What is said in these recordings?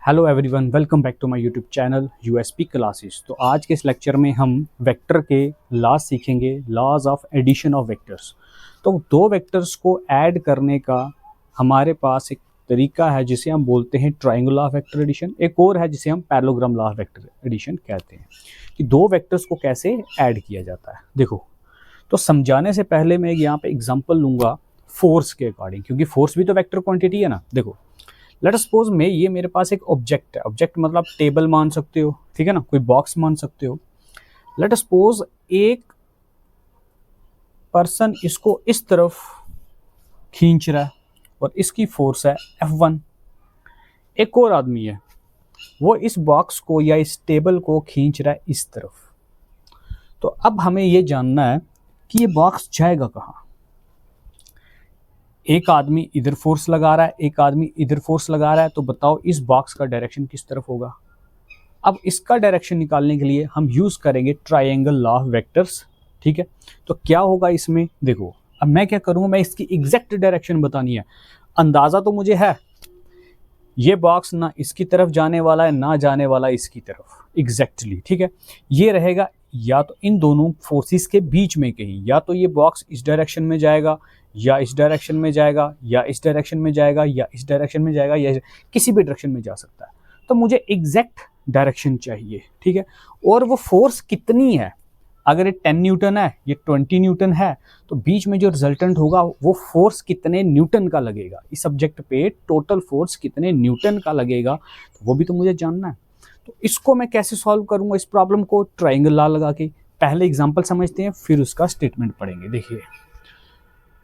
Hello everyone, welcome back to my YouTube channel USP classes. तो आज के इस लेक्चर में हम वेक्टर के लॉज सीखेंगे, laws of addition of vectors. तो दो वेक्टर्स को ऐड करने का हमारे पास एक तरीका है जिसे हम बोलते हैं triangle law of vector addition. एक और है जिसे हम parallelogram law of vector addition कहते हैं, कि दो वेक्टर्स को कैसे ऐड किया जाता है। देखो, तो समझाने से पहले मैं यहाँ पे एग्जाम्पल लूँगा फोर्स के अकॉर्डिंग, क्योंकि फोर्स भी तो वेक्टर क्वांटिटी है ना। देखो, लेट सपोज में ये मेरे पास एक ऑब्जेक्ट है। ऑब्जेक्ट मतलब टेबल मान सकते हो, ठीक है ना, कोई बॉक्स मान सकते हो। लेट सपोज एक पर्सन इसको इस तरफ खींच रहा है और इसकी फोर्स है F1। एक और आदमी है, वो इस बॉक्स को या इस टेबल को खींच रहा है इस तरफ। तो अब हमें ये जानना है कि ये बॉक्स जाएगा कहाँ। एक आदमी इधर फोर्स लगा रहा है, एक आदमी इधर फोर्स लगा रहा है, तो बताओ इस बॉक्स का डायरेक्शन किस तरफ होगा। अब इसका डायरेक्शन निकालने के लिए हम यूज करेंगे ट्रायंगल लॉ ऑफ वेक्टर्स, ठीक है। तो क्या होगा इसमें, देखो अब मैं क्या करूंगा, मैं इसकी एग्जैक्ट डायरेक्शन बतानी है। अंदाजा तो मुझे है ये बॉक्स ना इसकी तरफ जाने वाला है ना जाने वाला इसकी तरफ एग्जैक्टली, ठीक है। ये रहेगा या तो इन दोनों फोर्सेस के बीच में कहीं, या तो ये बॉक्स इस डायरेक्शन में जाएगा या इस डायरेक्शन में जाएगा या इस डायरेक्शन में जाएगा या इस डायरेक्शन में जाएगा या किसी भी डायरेक्शन में जा सकता है। तो मुझे एग्जैक्ट डायरेक्शन चाहिए, ठीक है। और वो फोर्स कितनी है, अगर ये 10 न्यूटन है, ये 20 न्यूटन है, तो बीच में जो रिजल्टेंट होगा वो फोर्स कितने न्यूटन का लगेगा, इस सब्जेक्ट पे टोटल फोर्स कितने न्यूटन का लगेगा, तो वो भी तो मुझे जानना है। तो इसको मैं कैसे सॉल्व करूंगा इस प्रॉब्लम को, ट्रायंगल लॉ लगा के। पहले एग्जांपल समझते हैं, फिर उसका स्टेटमेंट पढ़ेंगे। देखिए,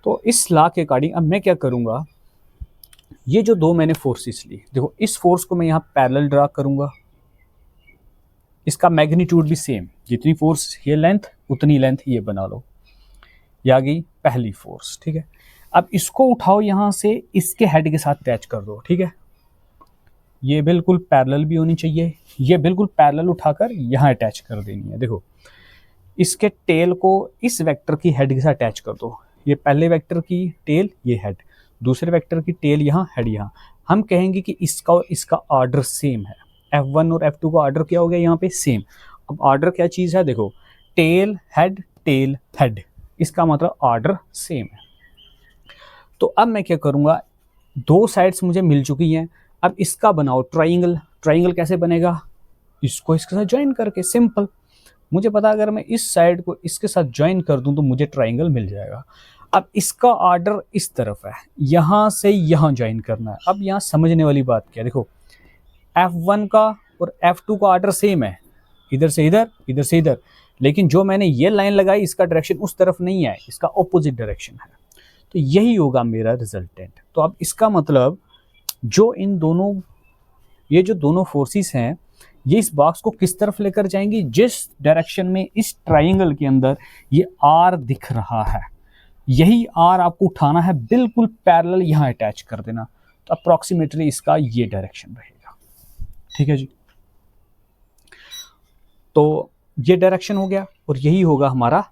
तो इस लॉ के अकॉर्डिंग अब मैं क्या करूंगा, ये जो दो मैंने फोर्सेस ली, देखो इस फोर्स को मैं यहाँ पैरेलल ड्रा करूंगा, इसका मैग्नीट्यूड भी सेम, जितनी फोर्स ये लेंथ उतनी लेंथ ये बना लो। ये आ गई पहली फोर्स, ठीक है। अब इसको उठाओ यहाँ से इसके हेड के साथ अटैच कर दो, ठीक है। ये बिल्कुल पैरेलल भी होनी चाहिए, ये बिल्कुल पैरेलल उठाकर यहाँ अटैच कर देनी है। देखो, इसके टेल को इस वेक्टर की हेड के साथ अटैच कर दो। ये पहले वेक्टर की टेल, ये हेड, दूसरे वेक्टर की टेल यहाँ, हेड यहाँ। हम कहेंगे कि इसका और इसका ऑर्डर सेम है। F1 और F2 का ऑर्डर क्या हो गया यहाँ पे, सेम। अब ऑर्डर क्या चीज़ है, देखो टेल हेड, इसका मतलब ऑर्डर सेम है। तो अब मैं क्या करूँगा, दो साइड्स मुझे मिल चुकी हैं, अब इसका बनाओ ट्राइंगल। ट्राइंगल कैसे बनेगा, इसको इसके साथ ज्वाइन करके, सिंपल। मुझे पता अगर मैं इस साइड को इसके साथ ज्वाइन कर दूं तो मुझे ट्राइंगल मिल जाएगा। अब इसका ऑर्डर इस तरफ है, यहाँ से यहाँ ज्वाइन करना है। अब यहाँ समझने वाली बात क्या है, देखो F1 का और F2 का ऑर्डर सेम है, इधर से इधर, इधर से इधर, लेकिन जो मैंने ये लाइन लगाई इसका डायरेक्शन उस तरफ नहीं है, इसका ऑपोजिट डायरेक्शन है। तो यही होगा मेरा रिजल्टेंट। तो अब इसका मतलब जो इन दोनों, ये जो दोनों फोर्सेस हैं, ये इस बॉक्स को किस तरफ लेकर जाएंगी, जिस डायरेक्शन में इस ट्राइंगल के अंदर ये आर दिख रहा है, यही आर आपको उठाना है, बिल्कुल पैरेलल यहाँ अटैच कर देना। तो अप्रॉक्सीमेटली इसका ये डायरेक्शन रहेगा, ठीक है जी। तो ये डायरेक्शन हो गया और यही होगा हमारा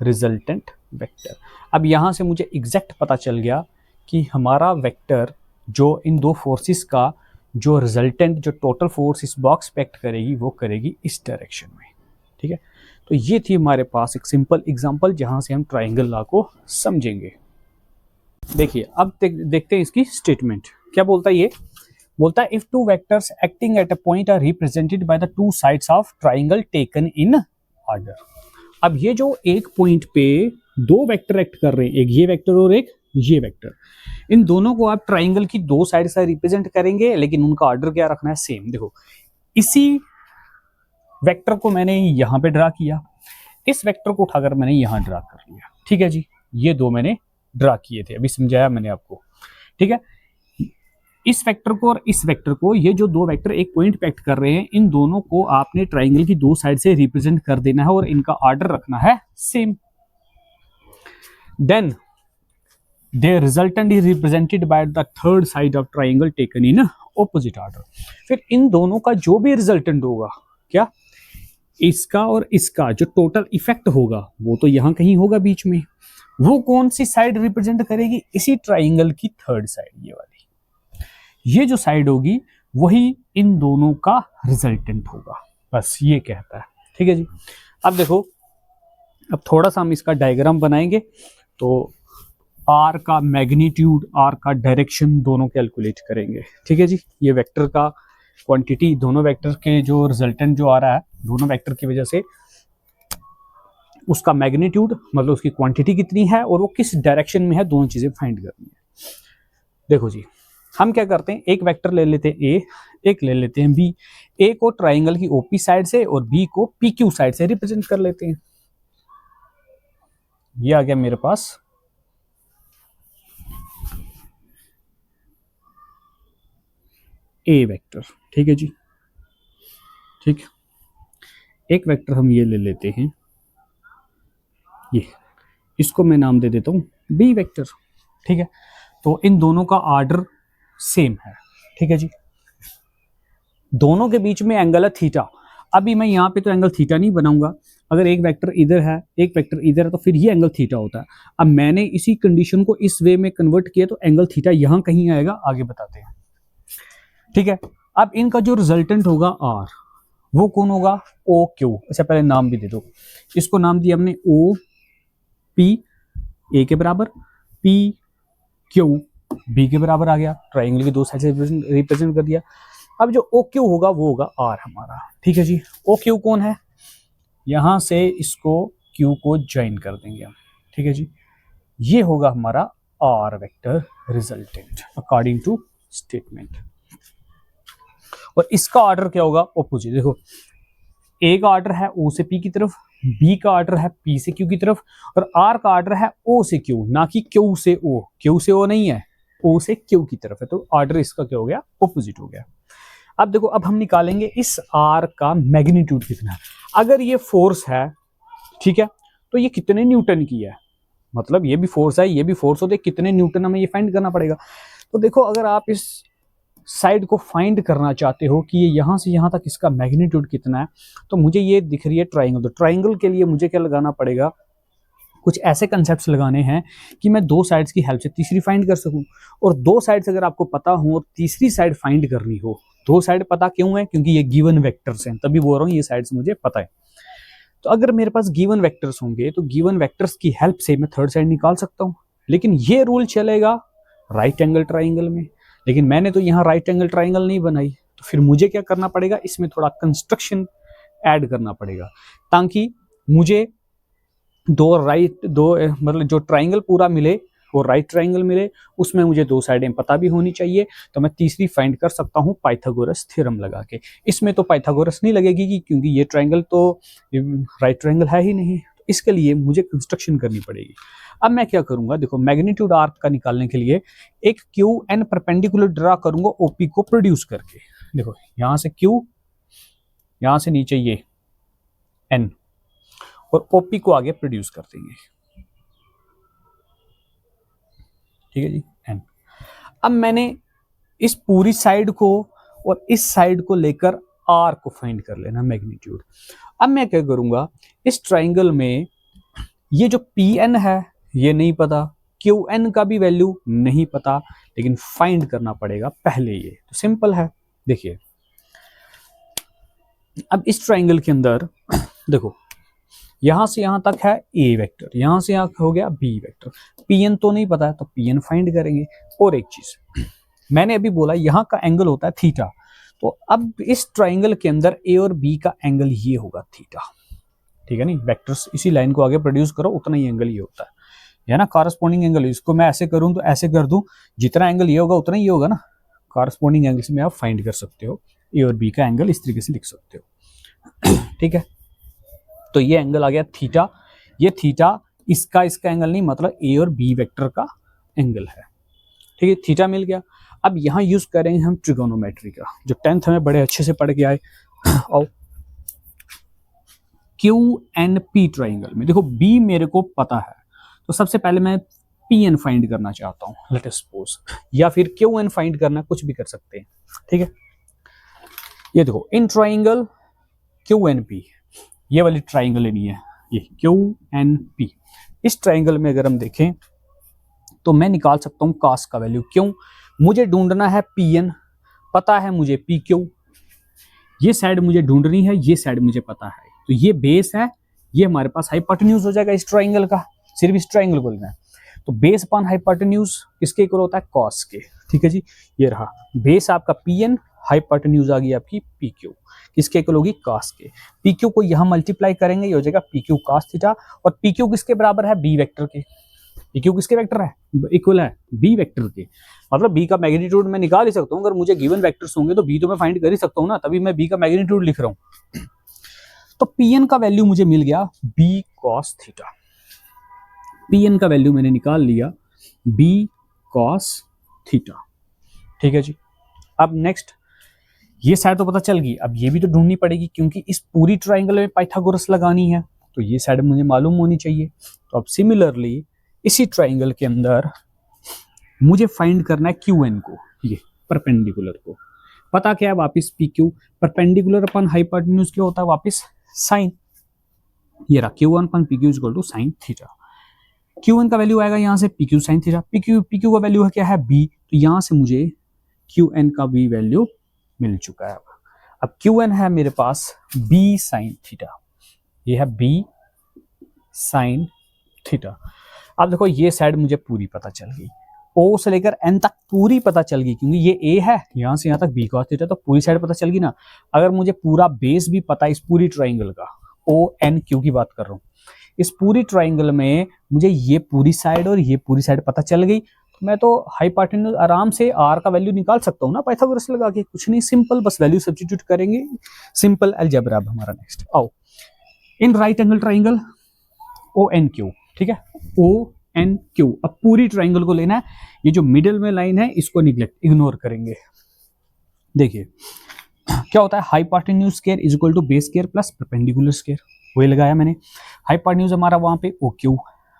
रिजल्टेंट वेक्टर। अब यहाँ से मुझे एग्जैक्ट पता चल गया कि हमारा वेक्टर जो इन दो फोर्सेस का जो रिजल्टेंट, जो टोटल फोर्स इस बॉक्स पे एक्ट करेगी, वो करेगी इस डायरेक्शन में, ठीक है। तो ये थी हमारे पास एक सिंपल एग्जांपल जहां से हम ट्रायंगल लॉ को समझेंगे। देखिए, अब देखते हैं इसकी स्टेटमेंट क्या बोलता है। ये बोलता है, if two vectors acting at a point are represented by the two sides of triangle taken in order. अब ये जो एक पॉइंट पे दो वेक्टर एक्ट कर रहे हैं, एक ये वेक्टर और एक ये वेक्टर, इन दोनों को आप ट्राइंगल की दो साइड से रिप्रेजेंट करेंगे, लेकिन उनका ऑर्डर क्या रखना है, सेम। देखो, इसी वेक्टर को मैंने यहां पे ड्रा किया, इस वेक्टर को उठाकर मैंने यहां ड्रा कर लिया, ठीक है जी। ये दो मैंने ड्रा किए थे, अभी समझाया मैंने आपको, ठीक है। इस वेक्टर को और इस वेक्टर को, ये जो दो वेक्टर एक पॉइंट पे एक्ट कर रहे हैं, इन दोनों को आपने ट्राइंगल की दो साइड से रिप्रेजेंट कर देना है और इनका ऑर्डर रखना है same. Then their resultant is represented by the third side of triangle taken in opposite order। फिर इन दोनों का जो भी रिजल्टेंट होगा, क्या इसका और इसका जो टोटल इफेक्ट होगा, वो तो यहां कहीं होगा बीच में, वो कौन सी साइड रिप्रेजेंट करेगी, इसी ट्राइंगल की थर्ड साइड, ये वाली। ये जो साइड होगी वही इन दोनों का रिजल्टेंट होगा, बस ये कहता है। ठीक है जी। अब देखो, अब थोड़ा सा हम इसका डायग्राम बनाएंगे, तो आर का मैग्नीट्यूड, आर का डायरेक्शन दोनों कैलकुलेट करेंगे। ठीक है जी। ये वेक्टर का क्वांटिटी, दोनों वेक्टर के जो रिजल्टेंट जो आ रहा है दोनों वेक्टर की वजह से, उसका मैग्नीट्यूड मतलब उसकी क्वांटिटी कितनी है और वो किस डायरेक्शन में है, दोनों चीजें फाइंड करनी है। देखो जी, हम क्या करते हैं, एक वेक्टर ले लेते हैं ए, एक ले लेते हैं बी। ए को ट्राइंगल की ओपी साइड से और बी को पी क्यू साइड से रिप्रेजेंट कर लेते हैं। ये आ गया मेरे पास ए वेक्टर। ठीक है जी। ठीक, एक वेक्टर हम ये ले लेते हैं, ये, इसको मैं नाम दे देता हूं बी वेक्टर। ठीक है, तो इन दोनों का ऑर्डर सेम है। ठीक है जी। दोनों के बीच में एंगल है थीटा। अभी मैं यहाँ पे तो एंगल थीटा नहीं बनाऊंगा, अगर एक वेक्टर इधर है एक वेक्टर इधर है तो फिर ये एंगल थीटा होता है। अब मैंने इसी कंडीशन को इस वे में कन्वर्ट किया तो एंगल थीटा यहां कहीं आएगा, आगे बताते हैं। ठीक है, अब इनका जो रिजल्टेंट होगा आर, वो कौन होगा, ओ क्यू। अच्छा पहले नाम भी दे दो, इसको नाम दिया हमने ओ पी ए के बराबर, पी क्यू बी के बराबर आ गया, ट्राइंगल की दो साइड से रिप्रेजेंट कर दिया। अब जो ओ क्यू होगा वो होगा आर हमारा। ठीक है जी। ओ क्यू कौन है, यहां से इसको क्यू को ज्वाइन कर देंगे हम। ठीक है जी, ये होगा हमारा R vector resultant according to statement. और इसका ऑर्डर क्या होगा, ऑपोजिट। देखो, ए का ऑर्डर है ओ से पी की तरफ, बी का ऑर्डर है पी से क्यू की तरफ, और आर का ऑर्डर है ओ से क्यू, ना कि क्यू से ओ। क्यू से ओ नहीं है, ओ से क्यू की तरफ है, तो ऑर्डर इसका क्या हो गया, ऑपोजिट हो गया। अब देखो, अब हम निकालेंगे इस आर का मैग्नीट्यूड कितना है। अगर ये फोर्स है, ठीक है, तो ये कितने न्यूटन की है, मतलब ये भी फोर्स है ये भी फोर्स होते, कितने न्यूटन हमें ये फाइंड करना पड़ेगा। तो देखो, अगर आप इस साइड को फाइंड करना चाहते हो कि ये यहां से यहां तक इसका मैग्नीट्यूड कितना है, तो मुझे ये दिख रही है ट्राइंगल, तो ट्राइंगल के लिए मुझे क्या लगाना पड़ेगा, कुछ ऐसे कंसेप्ट्स लगाने हैं कि मैं दो साइड्स की हेल्प से तीसरी फाइंड कर सकूं। और दो साइड्स अगर आपको पता हो और तीसरी साइड फाइंड करनी हो, दो साइड पता क्यों है, क्योंकि ये गिवन वेक्टर्स हैं, तभी बोल रहा हूं ये साइड्स मुझे पता है। तो अगर मेरे पास गिवन वेक्टर्स होंगे तो गिवन वेक्टर्स की हेल्प से मैं थर्ड साइड निकाल सकता हूं। लेकिन ये रूल चलेगा राइट एंगल ट्राइंगल में, लेकिन मैंने तो यहाँ राइट एंगल ट्राइंगल नहीं बनाई, तो फिर मुझे क्या करना पड़ेगा, इसमें थोड़ा कंस्ट्रक्शन ऐड करना पड़ेगा, ताकि मुझे दो मतलब जो ट्राइंगल पूरा मिले वो राइट ट्राइंगल मिले, उसमें मुझे दो साइडें पता भी होनी चाहिए। तो मैं तीसरी फाइंड कर सकता हूँ पाइथागोरस थ्योरम लगा के। इसमें तो पाइथागोरस नहीं लगेगी क्योंकि ये ट्राइंगल तो राइट ट्राइंगल है ही नहीं, तो इसके लिए मुझे कंस्ट्रक्शन करनी पड़ेगी। अब मैं क्या करूंगा, देखो, मैग्नीट्यूड आर का निकालने के लिए एक क्यू एन परपेंडिकुलर ड्रा करूंगा ओपी को प्रोड्यूस करके। देखो, यहां से क्यू, यहां से नीचे ये एन, और ओपी को आगे प्रोड्यूस कर देंगे। ठीक है जी, एन। अब मैंने इस पूरी साइड को और इस साइड को लेकर आर को फाइंड कर लेना मैग्नीट्यूड। अब मैं क्या करूंगा, इस ट्राइंगल में ये जो पी एन है ये नहीं पता, क्यू एन का भी वैल्यू नहीं पता, लेकिन फाइंड करना पड़ेगा पहले ये। तो सिंपल है, देखिए, अब इस ट्राइंगल के अंदर देखो, यहां से यहां तक है ए वेक्टर, यहां से यहां हो गया बी वेक्टर, पी एन तो नहीं पता है तो पी एन फाइंड करेंगे। और एक चीज मैंने अभी बोला, यहां का एंगल होता है थीटा, तो अब इस ट्राइंगल के अंदर ए और बी का एंगल ये होगा थीटा। ठीक है नहीं, वेक्टर्स इसी लाइन को आगे प्रोड्यूस करो उतना ही एंगल ये होता है ना, कॉरस्पॉन्डिंग एंगल। इसको मैं ऐसे करूं तो ऐसे कर दूं, जितना एंगल ये होगा उतना ही होगा ना, कॉरस्पॉन्डिंग एंगल से में आप फाइंड कर सकते हो ए और बी का एंगल, इस तरीके से लिख सकते हो। ठीक है, तो ये एंगल आ गया थीटा, ये थीटा इसका एंगल नहीं, मतलब ए और बी वेक्टर का एंगल है। ठीक है, थीटा मिल गया। अब यहां यूज करेंगे हम ट्रिगोनोमेट्री का, जो 10th में बड़े अच्छे से पढ़ के आए। और क्यू एन पी ट्राइंगल में देखो, बी मेरे को पता है, तो सबसे पहले मैं पी एन फाइंड करना चाहता हूं, लेट अस सपोज, या फिर क्यू एन फाइंड करना, कुछ भी कर सकते हैं। ठीक है, ये देखो, in triangle Q N P, ये वाली ट्राइंगल लेनी है, ये क्यू एन पी। इस ट्राइंगल में अगर हम देखें तो मैं निकाल सकता हूं कास का वैल्यू। क्यों, मुझे ढूंढना है पी एन, पता है मुझे पी क्यू, ये साइड मुझे ढूंढनी है, ये साइड मुझे पता है, तो ये बेस है, ये हमारे पास हाइपोटेन्यूज हो जाएगा इस ट्राइंगल का, सिर्फ इस ट्राइंगल को लेना है। तो बेस अपॉन हाइपोटेन्यूज किसके इक्वल होता है, कॉस के। ठीक है जी, ये रहा बेस आपका पी एन, हाइपोटेन्यूज आ गई आपकी पी क्यू, किसके इक्वल होगी, कॉस के। पी क्यू को यहां मल्टीप्लाई करेंगे, ये हो जाएगा पी क्यू कॉस थीटा, और पी क्यू किसके बराबर है, बी वेक्टर के। पी क्यू किसके वेक्टर है, इक्वल है बी वेक्टर के, मतलब बी का मैग्नीट्यूड मैं निकाल ही सकता हूँ, अगर मुझे गिवन वेक्टर्स होंगे तो बी तो मैं फाइंड कर ही सकता हूँ ना, तभी मैं बी का मैग्नीट्यूड लिख रहा हूँ। तो पी एन का वैल्यू मुझे मिल गया B cos theta, P N का वैल्यू मैंने निकाल लिया बी कॉस थीटा। ठीक है जी, अब नेक्स्ट ये साइड तो पता चल गई, अब ये भी तो ढूंढनी पड़ेगी, क्योंकि इस पूरी ट्राइंगल में पाइथागोरस लगानी है, तो ये साइड मुझे मालूम होनी चाहिए। तो अब सिमिलरली इसी ट्राइंगल के अंदर मुझे फाइंड करना है क्यू एन को, ये परपेंडिकुलर को। पता क्या है वापिस, P Q perpendicular upon hypotenuse क्या होता है, वापिस साइन, ये रहा Q one upon P Q equal to sine theta. Q N का वैल्यू आएगा यहाँ से P Q sine theta, P Q का वैल्यू है क्या है बी, तो यहाँ से मुझे क्यू एन का भी वैल्यू मिल चुका है। अब क्यू एन है मेरे पास बी साइन थीटा, ये है बी साइन थीटा। अब देखो ये साइड मुझे पूरी पता चल गई, ओ से लेकर एन तक पूरी पता चल गई, क्योंकि ये ए है, यहां से यहां तक बी कॉस थीटा, तो पूरी साइड पता चल गई ना। अगर मुझे पूरा बेस भी पता है इस पूरी ट्राइंगल का, ओ एन क्यू की बात कर रहा हूं, इस पूरी ट्राइंगल में मुझे ये पूरी साइड और ये पूरी साइड पता चल गई, तो मैं तो हाइपोटेन्यूज आराम से आर का वैल्यू निकाल सकता हूँ ना पाइथागोरस लगा के, कुछ नहीं, सिंपल बस वैल्यू सब्स्टिट्यूट करेंगे, सिंपल अलजेब्रा। अब हमारा नेक्स्ट आओ, in right angle triangle O N Q, ठीक है, ओ एन क्यू। अब पूरी ट्राइंगल को लेना है, ये जो मिडिल में लाइन है इसको इग्नोर करेंगे। देखिए क्या होता है, hypotenuse square is equal to base square plus perpendicular square, वही लगाया मैंने। हाइपोटेन्यूज हमारा वहां पे ओ क्यू,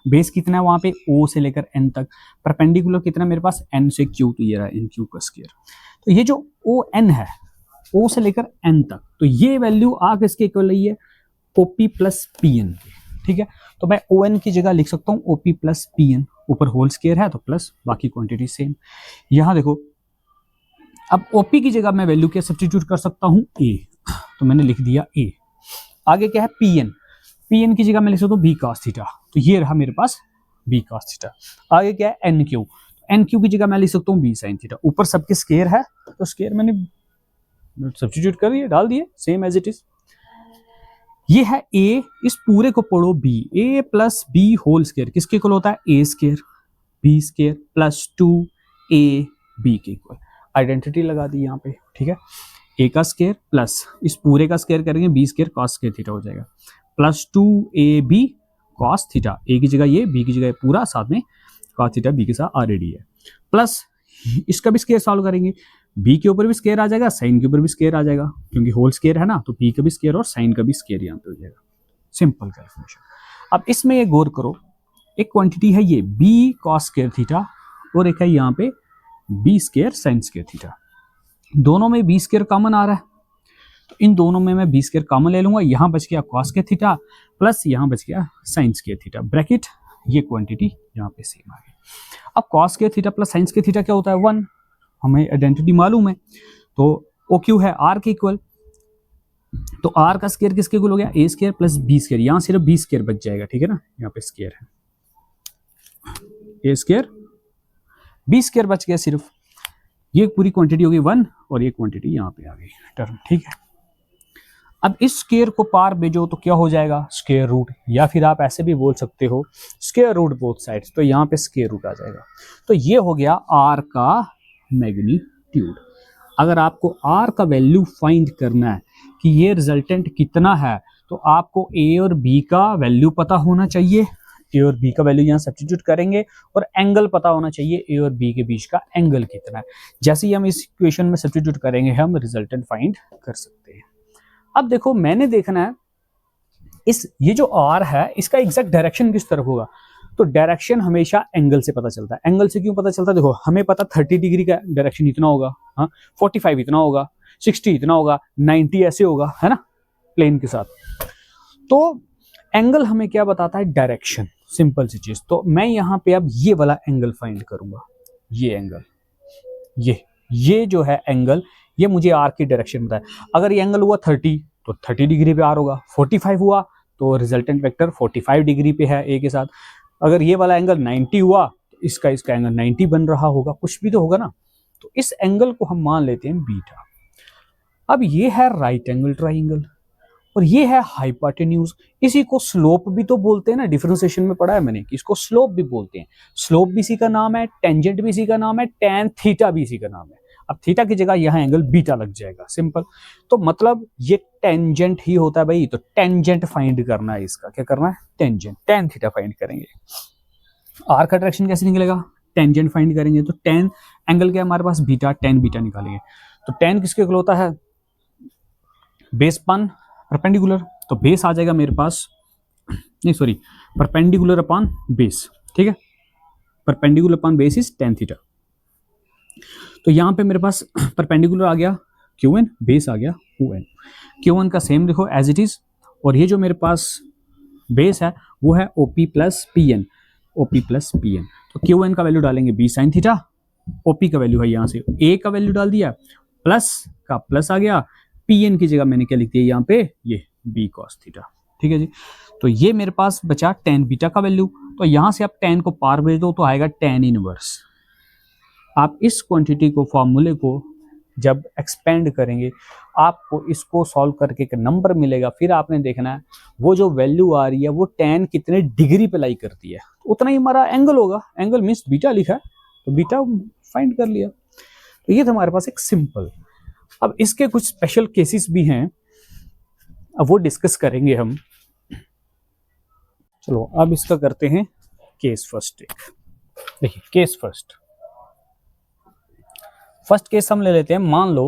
बेस कितना है वहां पे ओ से लेकर एन तक, परपेंडिकुलर कितना मेरे पास एन से क्यू, तो ये रहा एन क्यू का स्क्वायर। तो ये जो ओ एन है, ओ से लेकर एन तक, तो ये वैल्यू आ किसके इक्वल रही है, ओपी प्लस पी एन के। ठीक है, तो मैं ओ एन की जगह लिख सकता हूँ ओपी प्लस पी एन, ऊपर होल स्क्वायर है तो प्लस, बाकी क्वांटिटी सेम। यहां देखो अब ओपी की जगह मैं वैल्यू क्या सब्स्टिट्यूट कर सकता हूँ, ए, तो मैंने लिख दिया ए। आगे क्या है पी एन, पी एन की जगह मैं लिख सकता हूँ बी कॉस थीटा, तो ये रहा मेरे पास बी कॉस थीटा। आगे क्या है एन क्यू, एन क्यू की जगह मैं लिख सकता हूँ बी साइन थीटा, ऊपर सबके स्क्वायर है तो स्क्वायर मैंने सब्स्टिट्यूट कर दिए, डाल दिए सेम एज इट इज। ये है ए, इस पूरे को पढ़ो B, A plus B whole square किसके इक्वल होता है, A square B square plus 2 A B के इक्वल। आइडेंटिटी लगा दी यहाँ पे, ठीक है, ए का स्क्वायर प्लस इस पूरे का स्क्वायर करेंगे B square cos square theta हो जाएगा, प्लस 2ab कॉस थीटा, ए की जगह ये, बी की जगह पूरा, साथ में कॉस थीटा बी के साथ ऑलरेडी है, प्लस इसका भी स्क्वायर सॉल्व करेंगे, बी के ऊपर भी स्क्वायर आ जाएगा, साइन के ऊपर भी स्क्वायर आ जाएगा, क्योंकि होल स्क्वायर है ना, तो बी का भी स्क्वायर और साइन का भी स्क्वायर यहाँ पे हो जाएगा। Simple calculation. अब इसमें ये गौर करो, एक क्वांटिटी है ये बी कॉस स्क्वायर थीटा और एक है यहाँ पे b square sine square theta, दोनों में बी स्क्वायर कॉमन आ रहा है, तो इन दोनों में मैं बी स्क्वायर कॉमन ले लूंगा, यहाँ बच गया कॉस स्क्वायर थीटा प्लस यहाँ बच गया साइन स्क्वायर थीटा, ब्रैकेट, ये क्वांटिटी यहाँ पे सेम आ गई। अब cos square theta plus sign square theta क्या होता है, 1, हमें आइडेंटिटी मालूम है, तो ओ क्यू है आर के इक्वल, तो आर का स्क्वायर किसके इक्वल हो गया, ए स्क्वायर प्लस बी स्क्वायर, यहाँ सिर्फ बी स्क्वायर बच जाएगा, ठीक है ना, यहाँ पे स्क्वायर है, ए स्क्वायर बी स्क्वायर बच गया सिर्फ, ये पूरी क्वांटिटी हो गई 1 और ये क्वांटिटी यहाँ पे आ गई टर्म, ठीक है। अब इस स्क्वायर को पार भेजो तो क्या हो जाएगा, स्क्वायर रूट, या फिर आप ऐसे भी बोल सकते हो स्क्वायर रूट बोथ साइड्स, तो यहाँ पे स्क्वायर रूट आ जाएगा, तो ये हो गया आर का मैग्नीट्यूड। अगर आपको आर का वैल्यू फाइंड करना है कि ये रिजल्टेंट कितना है, तो आपको ए और बी का वैल्यू पता होना चाहिए, ए और बी का वैल्यू यहाँ सब्स्टिट्यूट करेंगे, और एंगल पता होना चाहिए ए और बी के बीच का एंगल कितना है। जैसे ही हम इस इक्वेशन में सब्स्टिट्यूट करेंगे हम रिजल्टेंट फाइंड कर सकते हैं। अब देखो मैंने देखना है ये जो आर है इसका एग्जैक्ट डायरेक्शन किस तरफ होगा, तो डायरेक्शन हमेशा एंगल से पता चलता है। एंगल से क्यों पता चलता है, देखो हमें पता 30 डिग्री का डायरेक्शन इतना होगा, हाँ 45 इतना होगा, 60 इतना होगा, 90 ऐसे होगा, है ना, प्लेन के साथ। तो एंगल हमें क्या बताता है, डायरेक्शन, सिंपल सी चीज। तो मैं यहाँ पे अब ये वाला एंगल फाइंड करूंगा, ये एंगल, ये जो है एंगल, ये मुझे आर की डायरेक्शन बताए। अगर ये एंगल हुआ 30 तो 30 डिग्री पे आर होगा, 45 हुआ तो रिजल्टेंट वेक्टर 45 डिग्री पे है ए के साथ। अगर ये वाला एंगल 90 हुआ तो इसका एंगल 90 बन रहा होगा, कुछ भी तो होगा ना। तो इस एंगल को हम मान लेते हैं बीटा। अब ये है राइट एंगल ट्राइंगल और ये है हाइपोटेन्यूज। इसी को स्लोप भी तो बोलते हैं ना, डिफरेंशिएशन में पढ़ा है मैंने कि इसको स्लोप भी बोलते हैं। स्लोप भी इसी का नाम है, टेंजेंट भी इसी का नाम है, टैन थीटा भी इसी का नाम है। अब थीटा की जगह यहाँ एंगल बीटा लग जाएगा, सिंपल। तो मतलब ये टेंजेंट ही होता है भाई, तो टेंजेंट फाइंड करना है इसका। क्या करना है? टेंजेंट, टैन थीटा फाइंड करेंगे। आर का डायरेक्शन कैसे निकलेगा? टेंजेंट फाइंड करेंगे तो टैन एंगल क्या है हमारे पास? बीटा, टैन बीटा निकालेंगे। तो टैन किसके इक्वल होता है? बेस पान परपेंडिकुलर, तो बेस आ जाएगा मेरे पास, नहीं सॉरी, परपेंडिकुलर अपॉन बेस, ठीक है। Perpendicular upon base is tan theta. तो यहां पे मेरे पास परपेंडिकुलर आ गया क्यू एन, बेस आ गया ओ एन। क्यू एन का सेम देखो एज इट इज, और ये जो मेरे पास बेस है वो है OP plus P N, OP plus P N. तो क्यू एन का वैल्यू डालेंगे बी साइन थीटा, ओपी का वैल्यू है यहाँ से ए का वैल्यू डाल दिया, प्लस का प्लस आ गया, पी एन की जगह मैंने क्या लिख दिया यहाँ पे? ये बी कॉस थीटा, ठीक है जी। तो ये मेरे पास बचा टेन बीटा का वैल्यू। तो यहां से आप टेन को पार भेज दो तो आएगा टेन इनवर्स। आप इस क्वांटिटी को, फॉर्मूले को जब एक्सपेंड करेंगे आपको इसको सॉल्व करके एक नंबर मिलेगा। फिर आपने देखना है वो जो वैल्यू आ रही है वो टेन कितने डिग्री पे लाई करती है, उतना ही हमारा एंगल होगा। एंगल मीन्स बीटा लिखा है तो बीटा फाइंड कर लिया। तो ये था हमारे पास एक सिंपल। अब इसके कुछ स्पेशल केसेस भी हैं, अब वो डिस्कस करेंगे हम। चलो अब इसका करते हैं केस फर्स्ट। एक देखिए केस फर्स्ट केस हम ले लेते हैं। मान लो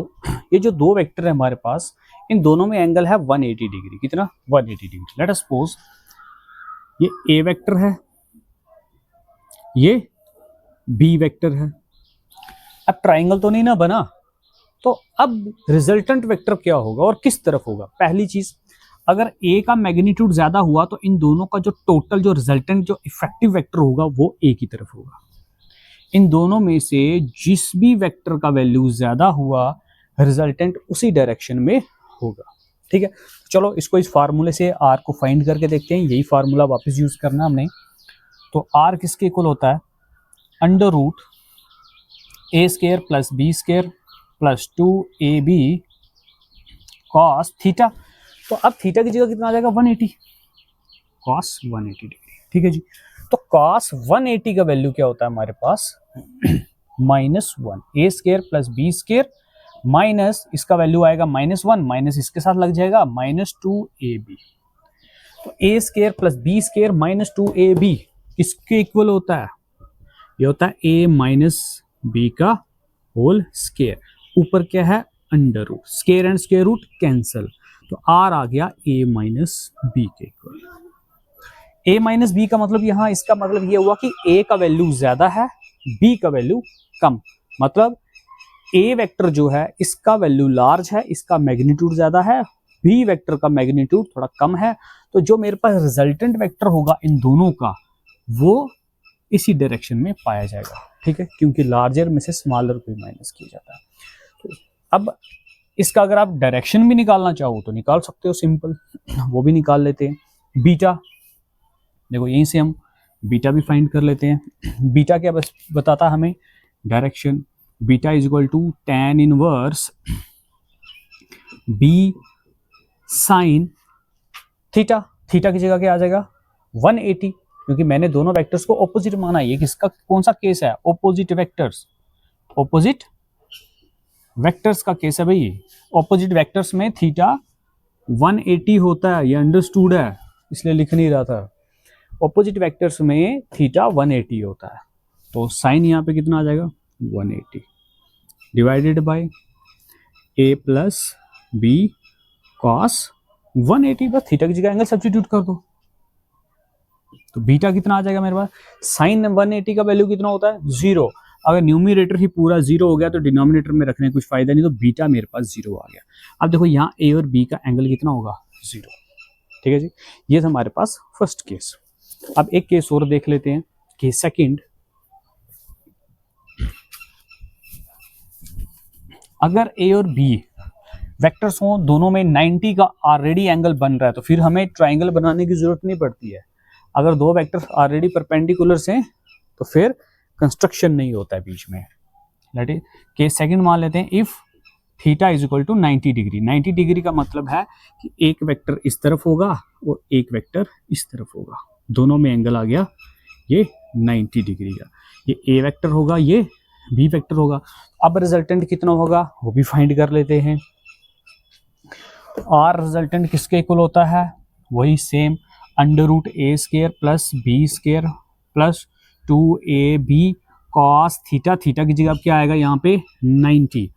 ये जो दो वेक्टर है हमारे पास, इन दोनों में एंगल है 180 डिग्री। कितना? 180 डिग्री। लेट अस सपोज ये ए वेक्टर है, ये बी वेक्टर है। अब ट्राइंगल तो नहीं ना बना, तो अब रिजल्टेंट वेक्टर क्या होगा और किस तरफ होगा? पहली चीज, अगर ए का मैग्नीट्यूड ज्यादा हुआ तो इन दोनों का जो टोटल, जो रिजल्टेंट, जो इफेक्टिव वेक्टर होगा वो ए की तरफ होगा। इन दोनों में से जिस भी वेक्टर का वैल्यू ज्यादा हुआ रिजल्टेंट उसी डायरेक्शन में होगा, ठीक है। चलो इसको इस फार्मूले से आर को फाइंड करके देखते हैं। यही फार्मूला वापस यूज करना हमने। तो आर किसके इक्वल होता है? Under root A square plus B square plus 2ab cos theta. तो अब थीटा की जगह कितना आ जाएगा? 180, कॉस 180 डिग्री, ठीक है जी। तो कॉस 180 का वैल्यू क्या होता है हमारे पास? -1 A square plus B square minus इसका वैल्यू आएगा -1, माइनस इसके साथ लग जाएगा -2ab। तो A square plus B square minus 2ab किसके इक्वल होता है? ये होता है a माइनस बी का होल स्क्वायर। ऊपर क्या है? Under root, square and square root cancel, तो आर आ गया a माइनस बी के इक्वल। a माइनस बी का मतलब यहां इसका मतलब ये हुआ कि a का वैल्यू ज्यादा है, b का वैल्यू कम। मतलब a वेक्टर जो है इसका वैल्यू लार्ज है, इसका मैग्नीट्यूड ज्यादा है, b वेक्टर का मैग्नीट्यूड थोड़ा कम है। तो जो मेरे पास रिजल्टेंट वेक्टर होगा इन दोनों का वो इसी डायरेक्शन में पाया जाएगा, ठीक है, क्योंकि लार्जर में से स्मॉलर को माइनस किया जाता है। तो अब इसका अगर आप डायरेक्शन भी निकालना चाहो तो निकाल सकते हो, सिंपल, वो भी निकाल लेते हैं। बीटा देखो यहीं से हम बीटा भी फाइंड कर लेते हैं। बीटा क्या बस बताता हमें? Direction. Beta is equal to tan inverse B sine theta. Theta की जगह क्या आ जाएगा? 180, क्योंकि मैंने दोनों वेक्टर्स को ऑपोजिट माना। ये किसका कौन सा केस है? ऑपोजिट वेक्टर्स, ऑपोजिट वेक्टर्स का केस है भाई। ऑपोजिट वेक्टर्स में थीटा 180 होता है, ये अंडरस्टूड है, इसलिए लिख नहीं रहा था। ऑपोजिट वेक्टर्स में थीटा 180 होता है, तो साइन यहाँ पे कितना आ जाएगा? 180 divided by a plus B cos 180। बस थीटा की जगह एंगल सब्स्टिट्यूट कर दो, तो बीटा कितना आ जाएगा मेरे पास? साइन 180 का वैल्यू कितना होता है? 0। अगर न्यूमरेटर ही पूरा 0 हो गया तो डिनोमिनेटर में रखने कुछ फायदा नहीं, तो बीटा मेरे पास 0 आ गया। अब देखो यहाँ a और b का एंगल कितना होगा? 0, ठीक है जी। ये था हमारे पास फर्स्ट केस। अब एक केस और देख लेते हैं, केस सेकंड। अगर ए और बी वेक्टर्स हों, दोनों में 90 का ऑलरेडी एंगल बन रहा है, तो फिर हमें ट्राइंगल बनाने की जरूरत नहीं पड़ती है। अगर दो वेक्टर ऑलरेडी परपेंडिकुलर्स हैं तो फिर कंस्ट्रक्शन नहीं होता है बीच में। दैट इज केस सेकंड मान लेते हैं, if theta is equal to 90 degree. 90 degree का मतलब है कि एक वेक्टर इस तरफ होगा और एक वेक्टर इस तरफ होगा, दोनों में एंगल आ गया ये 90 डिग्री का। ये ए वेक्टर होगा, ये बी वेक्टर होगा। अब रिजल्टेंट कितना होगा वो भी फाइंड कर लेते हैं। और रिजल्टेंट किसके इक्वल होता है, वही same under root A square plus B square plus 2ab cos theta. Theta की जगह क्या आएगा यहाँ पे 90,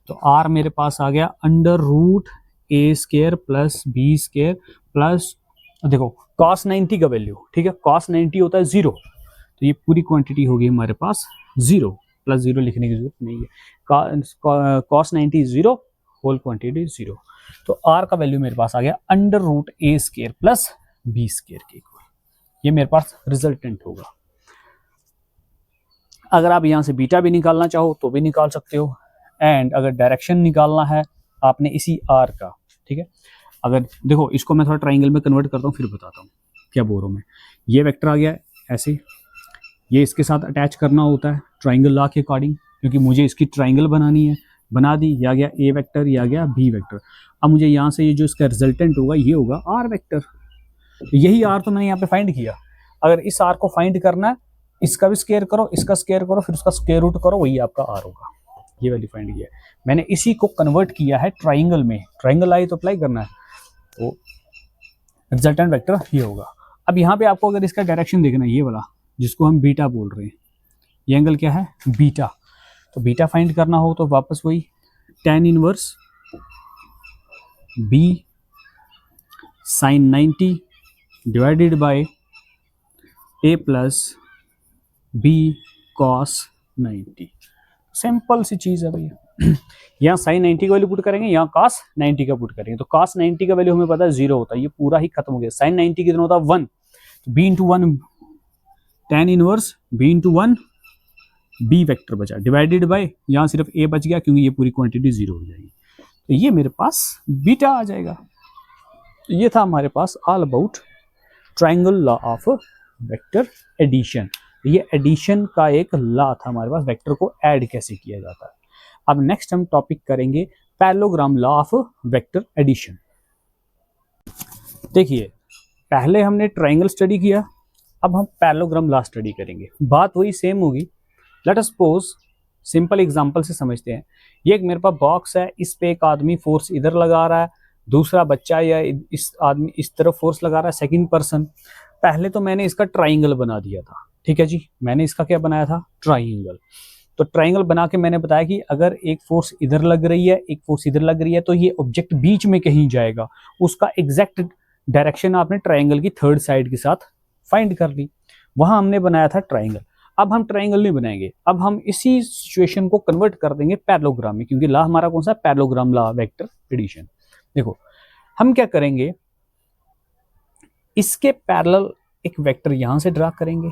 तो आर मेरे पास आ गया under root A square plus B square plus, देखो कॉस 90 का वैल्यू, ठीक है, कॉस 90 होता है 0, तो ये पूरी क्वांटिटी होगी हमारे पास 0, प्लस 0 लिखने की जरूरत नहीं है। कॉस 90 0, होल क्वांटिटी 0, तो आर का वैल्यू मेरे पास आ गया under root A square plus B square के इक्वल। ये मेरे पास रिजल्टेंट होगा। अगर आप यहाँ से बीटा भी निकालना चाहो तो भी निकाल सकते हो, एंड अगर डायरेक्शन निकालना है आपने इसी आर का, ठीक है। अगर देखो इसको मैं थोड़ा ट्राइंगल में कन्वर्ट करता हूँ फिर बताता हूँ क्या बोल रहा हूँ मैं। ये वेक्टर आ गया ऐसे, ये इसके साथ अटैच करना होता है ट्राइंगल लॉ के अकॉर्डिंग, क्योंकि मुझे इसकी ट्राइंगल बनानी है, बना दी, या गया ए वेक्टर, या गया बी वेक्टर। अब मुझे यहाँ से ये जो इसका रिजल्टेंट होगा ये होगा आर वेक्टर। यही आर तो मैंने यहाँ पे फाइंड किया। अगर इस आर को फाइंड करना है, इसका भी स्क्वायर करो, इसका स्क्वायर करो, फिर उसका स्क्वायर रूट करो, वही आपका आर होगा। ये वैल्यू फाइंड किया है मैंने, इसी को कन्वर्ट किया है ट्राइंगल में। ट्राइंगल आई तो अप्लाई करना है, तो रिजल्टेंट वेक्टर ये होगा। अब यहाँ पे आपको अगर इसका डायरेक्शन देखना है, ये वाला जिसको हम बीटा बोल रहे हैं, ये एंगल क्या है बीटा, तो बीटा फाइंड करना हो तो वापस वही tan inverse B sine 90 divided by A plus B cos 90। Simple सी चीज है भैया। यहाँ साइन 90 का वैल्यू पुट करेंगे, यहाँ कॉस 90 का पुट करेंगे, तो कॉस 90 का वैल्यू हमें पता है 0 होता है, ये पूरा ही खत्म हो गया। साइन 90 कितना होता है 1, तो b into 1 tan inverse b into 1 b vector बचा, डिवाइडेड बाय यहाँ सिर्फ a बच गया क्योंकि ये पूरी क्वांटिटी 0 हो जाएगी, तो ये मेरे पास बीटा आ जाएगा। तो ये था हमारे पास all about triangle law of vector addition. ये एडिशन का एक लॉ था हमारे पास, वेक्टर को ऐड कैसे किया जाता है। अब नेक्स्ट हम टॉपिक करेंगे parallelogram law of vector addition. देखिए पहले हमने ट्राइंगल स्टडी किया, अब हम पैरेललोग्राम लॉ स्टडी करेंगे। बात वही सेम होगी। Let us suppose simple example से समझते हैं। ये एक मेरे पास बॉक्स है, इस पे एक आदमी फोर्स इधर लगा रहा है, दूसरा बच्चा या इस आदमी इस तरफ फोर्स लगा रहा है, सेकंड पर्सन। पहले तो मैंने इसका ट्राइंगल बना दिया था, ठीक है जी, मैंने इसका क्या बनाया था ट्राइंगल। तो ट्राइंगल बना के मैंने बताया कि अगर एक फोर्स इधर लग रही है, एक फोर्स इधर लग रही है, तो ये ऑब्जेक्ट बीच में कहीं जाएगा, उसका एग्जैक्ट डायरेक्शन आपने ट्राइंगल की थर्ड साइड के साथ फाइंड कर ली। वहां हमने बनाया था ट्राइंगल। अब हम ट्राइंगल नहीं बनाएंगे, अब हम इसी सिचुएशन को कन्वर्ट कर देंगे पैरेललोग्राम में, क्योंकि लॉ हमारा कौन सा पैरेललोग्राम लॉ वेक्टर एडिशन। देखो हम क्या करेंगे, इसके पैरेलल एक वेक्टर यहां से ड्रा करेंगे,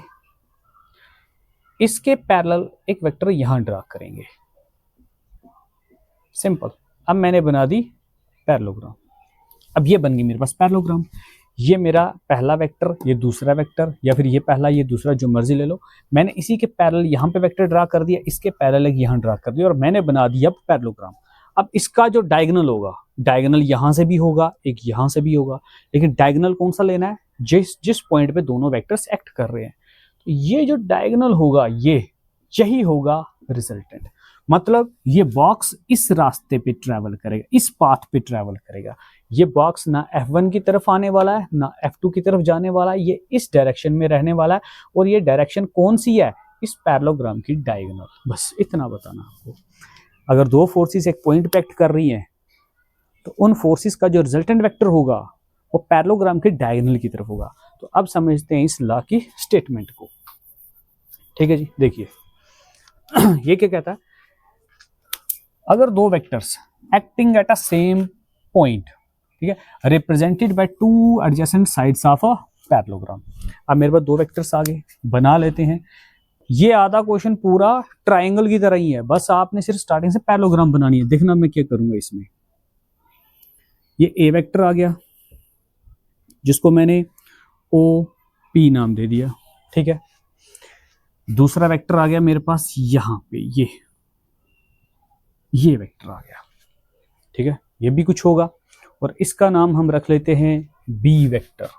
इसके पैरेलल एक वेक्टर यहां ड्रा करेंगे, सिंपल। अब मैंने बना दी पैरेललोग्राम। अब ये बन गई मेरे पास पैरेललोग्राम। ये मेरा पहला वेक्टर, ये दूसरा वेक्टर, या फिर ये पहला ये दूसरा, जो मर्जी ले लो। मैंने इसी के पैरेलल यहाँ पे वेक्टर ड्रा कर दिया, इसके पैरेलल यहाँ ड्रा कर दिया, और मैंने बना दिया पैरेललोग्राम। अब इसका जो डायगोनल होगा, डायगोनल यहाँ से भी होगा, एक यहाँ से भी होगा, लेकिन डायगोनल कौन सा लेना है, जिस पॉइंट पे दोनों वेक्टर्स एक्ट कर रहे हैं। तो ये जो डायगोनल होगा यही होगा रिजल्टेंट। मतलब ये बॉक्स इस रास्ते पे ट्रैवल करेगा, इस पाथ पे ट्रैवल करेगा। ये बॉक्स ना F1 की तरफ आने वाला है, ना F2 की तरफ जाने वाला है, ये इस डायरेक्शन में रहने वाला है। और ये डायरेक्शन कौन सी है, इस पैरेललोग्राम की डायगोनल। बस इतना बताना आपको। अगर दो फोर्सेस एक पॉइंट पे एक्ट कर रही हैं, तो उन फोर्सेस का जो रिजल्टेंट वेक्टर होगा वो पैरेललोग्राम के डायगोनल की तरफ होगा। तो अब समझते हैं इस लॉ की स्टेटमेंट को, ठीक है जी। देखिए ये क्या कहता है, अगर दो vectors acting at a same point, ठीक है, represented by two adjacent sides of a parallelogram. अब मेरे पास दो वेक्टर्स आ गए, बना लेते हैं। ये आधा क्वेश्चन पूरा ट्राइंगल की तरह ही है, बस आपने सिर्फ स्टार्टिंग से पैरेललोग्राम बनानी है। देखना मैं क्या करूंगा इसमें। ये ए वेक्टर आ गया जिसको मैंने ओ पी नाम दे दिया, ठीक है। दूसरा वेक्टर आ गया मेरे पास यहां पे, ये वेक्टर आ गया, ठीक है। ये भी कुछ होगा और इसका नाम हम रख लेते हैं बी वेक्टर।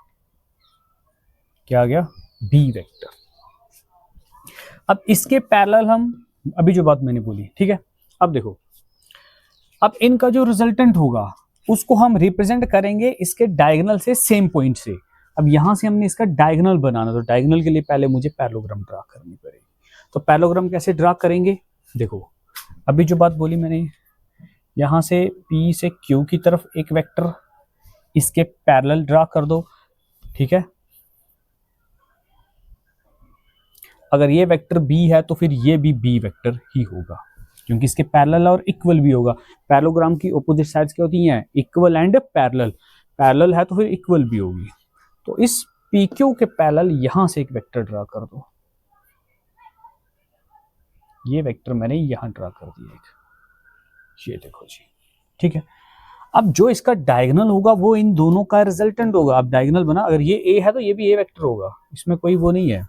क्या आ गया? B vector. अब इसके पैरेलल हम अभी जो बात मैंने बोली, ठीक है। अब देखो, अब इनका जो रिजल्टेंट होगा उसको हम रिप्रेजेंट करेंगे इसके डायगोनल से, सेम पॉइंट से। अब यहां से हमने इसका डायगोनल बनाना, तो डायगोनल के लिए पहले मुझे पैरेललोग्राम ड्रा करनी पड़ेगी। तो पैरेललोग्राम कैसे ड्रा करेंगे? देखो, अभी जो बात बोली मैंने, यहां से P से Q की तरफ एक वेक्टर इसके पैरेलल ड्रा कर दो, ठीक है। अगर ये वेक्टर B है तो फिर ये भी B वेक्टर ही होगा, क्योंकि इसके पैरेलल और इक्वल भी होगा। पैरेललोग्राम की ऑपोजिट साइड्स क्या होती हैं? Equal and parallel. पैरेलल है तो फिर इक्वल भी होगी। तो इस PQ के पैरेलल यहां से एक वेक्टर ड्रा कर दो। ये वेक्टर मैंने यहां ड्रा कर दिया एक, ये देखो जी, ठीक है। अब जो इसका डायगोनल होगा वो इन दोनों का रिजल्टेंट होगा। अब डायगोनल बना, अगर ये A है तो ये भी A वेक्टर होगा, इसमें कोई वो नहीं है।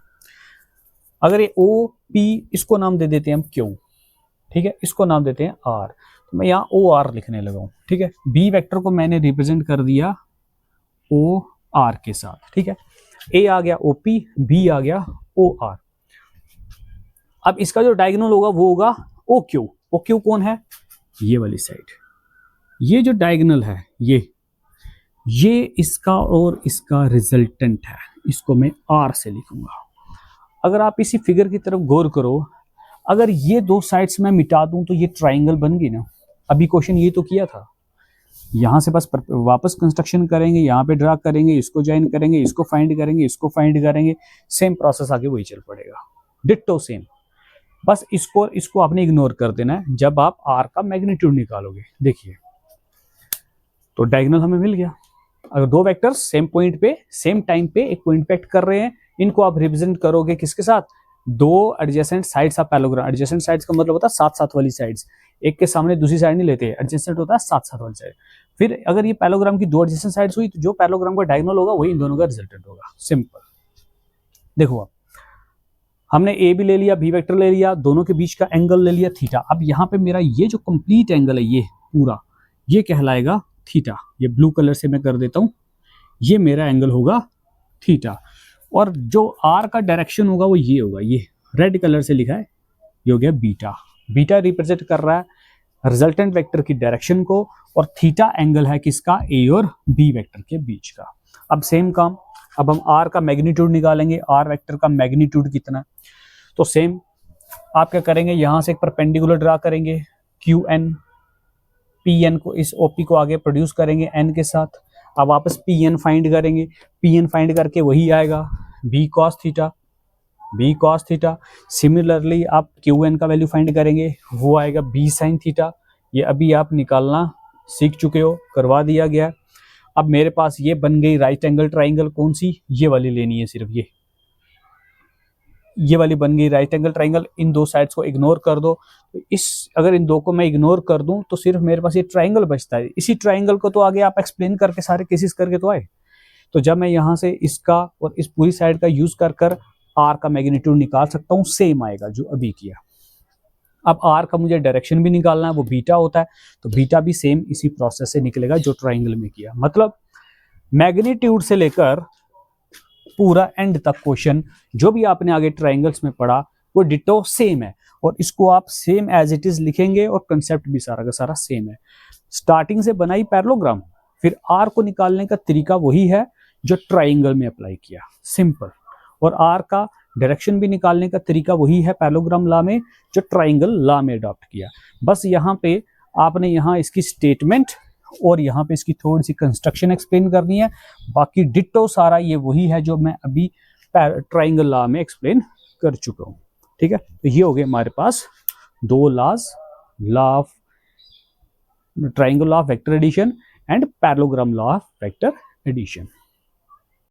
अगर ये OP, इसको नाम दे देते हैं हम Q, ठीक है, इसको नाम देते हैं R, तो मैं यहाँ OR लिखने लगा हूं, ठीक है। B वेक्टर को मैंने रिप्रेजेंट कर दिया OR के साथ, ठीक है। A आ गया OP, B आ गया OR। अब इसका जो डायगोनल होगा वो होगा OQ। OQ कौन है? ये वाली साइड। ये जो डायगोनल है ये इसका और इसका रिजल्टेंट है, इसको मैं R से लिखूंगा। अगर आप इसी फिगर की तरफ गौर करो, अगर ये दो साइड्स मैं मिटा दूं तो ये ट्राइंगल बन गई ना। अभी क्वेश्चन ये तो किया था, यहां से बस वापस कंस्ट्रक्शन करेंगे, यहाँ पे ड्रा करेंगे, इसको ज्वाइन करेंगे, इसको फाइंड करेंगे, इसको फाइंड करेंगे, सेम प्रोसेस आगे वही चल पड़ेगा, डिट्टो सेम। बस इसको आपने इग्नोर कर देना है जब आप R का मैग्नीट्यूड निकालोगे। देखिए, तो डायगोनल हमें मिल गया। अगर दो वेक्टर्स सेम पॉइंट पे सेम टाइम पे एक पॉइंट पे एक्ट कर रहे हैं, इनको आप रिप्रेजेंट करोगे किसके साथ? दो adjacent sides of parallelogram. Adjacent sides का मतलब होता है साथ साथ वाली साइड्स, एक के सामने दूसरी साइड नहीं लेते, एडजेसेंट होता है साथ साथ वाली साइड। फिर अगर ये पैरेललोग्राम की दो एडजेसेंट साइड्स हुई तो जो पैरेललोग्राम का डायगोनल होगा वही इन दोनों का रिजल्टेंट होगा। सिंपल। देखो, अब हमने A भी ले लिया, B वेक्टर ले लिया, दोनों के बीच का एंगल ले लिया थीटा। अब यहाँ पे मेरा ये जो कंप्लीट एंगल है, ये पूरा ये कहलाएगा थीटा। ये ब्लू कलर से मैं कर देता हूं, ये मेरा एंगल होगा थीटा। और जो R का डायरेक्शन होगा वो ये होगा, ये रेड कलर से लिखा है, ये हो गया बीटा। बीटा रिप्रेजेंट कर रहा है रिजल्टेंट वेक्टर की डायरेक्शन को, और थीटा एंगल है किसका? A और B वेक्टर के बीच का। अब सेम काम, अब हम R का मैग्नीट्यूड निकालेंगे। R वेक्टर का मैग्नीट्यूड कितना? तो सेम आप क्या करेंगे, यहां से एक परपेंडिकुलर ड्रा करेंगे, QN, PN को, इस OP को आगे प्रोड्यूस करेंगे N के साथ। अब वापस PN फाइंड करेंगे, PN फाइंड करके वही आएगा B cos theta, B cos theta. Similarly आप QN का वैल्यू फाइंड करेंगे, वो आएगा B sin थीटा। ये अभी आप निकालना सीख चुके हो, करवा दिया गया। अब मेरे पास ये बन गई राइट एंगल ट्राइंगल। कौन सी? ये वाली लेनी है, सिर्फ ये वाली बन गई राइट एंगल ट्राइंगल। इन दो साइड्स को इग्नोर कर दो। अगर इन दो को मैं इग्नोर कर दूं तो सिर्फ मेरे पास ये ट्राइंगल बचता है। इसी ट्राइंगल को तो आगे आप एक्सप्लेन करके सारे केसेस करके तो आए। तो जब मैं यहां से इसका और इस पूरी साइड का यूज कर R का मैग्नीट्यूड निकाल सकता हूं, सेम आएगा जो अभी किया। अब R का मुझे डायरेक्शन भी निकालना है, वो बीटा होता है, तो बीटा भी सेम इसी प्रोसेस से निकलेगा जो ट्राइंगल में किया। मतलब मैग्नीट्यूड से लेकर पूरा एंड तक क्वेश्चन जो भी आपने आगे ट्राइंगल्स में पढ़ा वो डिटो सेम है, और इसको आप सेम एज इट इज लिखेंगे, और कंसेप्ट भी सारा का सारा सेम है। स्टार्टिंग से बनाई पैरेललोग्राम, फिर R को निकालने का तरीका वही है जो ट्राइंगल में अप्लाई किया, सिंपल। और R का डायरेक्शन भी निकालने का तरीका वही है पैरेललोग्राम लॉ में जो ट्राइंगल लॉ में अडॉप्ट किया। बस यहाँ पे आपने यहाँ इसकी स्टेटमेंट और यहाँ पे इसकी थोड़ी सी कंस्ट्रक्शन एक्सप्लेन करनी है। बाकी डिट्टो सारा ये वही है जो मैं अभी ट्राइंगल लॉ में एक्सप्लेन कर चुका हूँ, ठीक है। तो ये हो गए हमारे पास दो laws, law of triangle law of vector addition and parallelogram law of vector addition.